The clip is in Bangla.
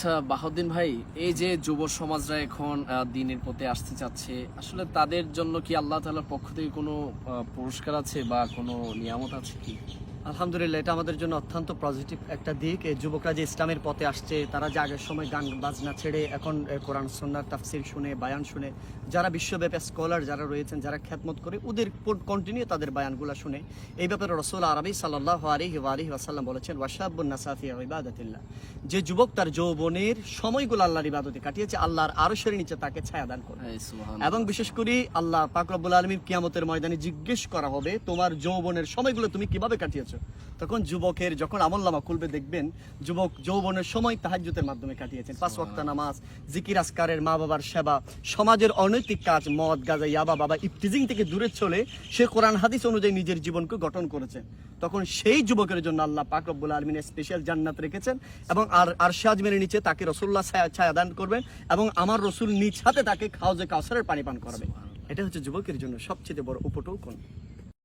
আচ্ছা বাহাউদ্দিন ভাই, এই যে যুব সমাজরা এখন দিনের পথে আসতে চাচ্ছে, আসলে তাদের জন্য কি আল্লাহ তাআলার পক্ষ থেকে কোনো পুরস্কার আছে বা কোনো নিয়ামত আছে কি? আলহামদুলিল্লাহ, এটা আমাদের জন্য অত্যন্ত পজিটিভ একটা দিক। এই যুবকরা যে ইসলামের পথে আসছে, তারা যে আগের সময় গান বাজনা ছেড়ে এখন কোরআন সুন্নাহর তাফসীর শুনে, বায়ান শুনে, যারা বিশ্বব্যাপী স্কলার যারা রয়েছেন, যারা খ্যাতমত করে, ওদের কন্টিনিউ তাদের বায়ানগুলো শুনে। এই ব্যাপারে রাসূল আরবি সাল্লাল্লাহু আলাইহি ওয়াসাল্লাম বলেছেন, ওয়াশাবুন নাসা ফি ইবাদাতিল্লাহ, যে যুবক তার যৌবনের সময়গুলো আল্লাহর ইবাদতে কাটিয়েছে, আল্লাহর আরশের নিচে তাকে ছায়া দান করবে। এবং বিশেষ করে আল্লাহ পাক রব্বুল আলামিন কিয়ামতের ময়দানে জিজ্ঞেস করা হবে, তোমার যৌবনের সময়গুলো তুমি কিভাবে কাটিয়েছো? তখন যুবকের যখন আমলনামা খুলবে, দেখবেন যুবক যৌবনের সময় তাহাজ্জুদের মাধ্যমে কাটিয়েছেন। 5 ওয়াক্ত নামাজ, জিকির আজকারের, মা বাবার সেবা, সমাজের অনৈতিক কাজ, মদ গাঁজা ইয়াবা বাবা ইফতিজিং থেকে দূরে চলে সে কোরআন হাদিস অনুযায়ী নিজের জীবনকে গঠন করেছে। তখন সেই যুবকের জন্য আল্লাহ পাক রব্বুল আলামিন স্পেশাল জান্নাত রেখেছেন এবং আরশে আজমের নিচে তাকে রাসূলুল্লাহ ছায়া দান করবেন এবং আমার রাসূল নিজ হাতে তাকে হাউজে কাউসারের পানি পান করাবে। এটা হচ্ছে যুবকের জন্য সবচেয়ে বড় উপটৌকন।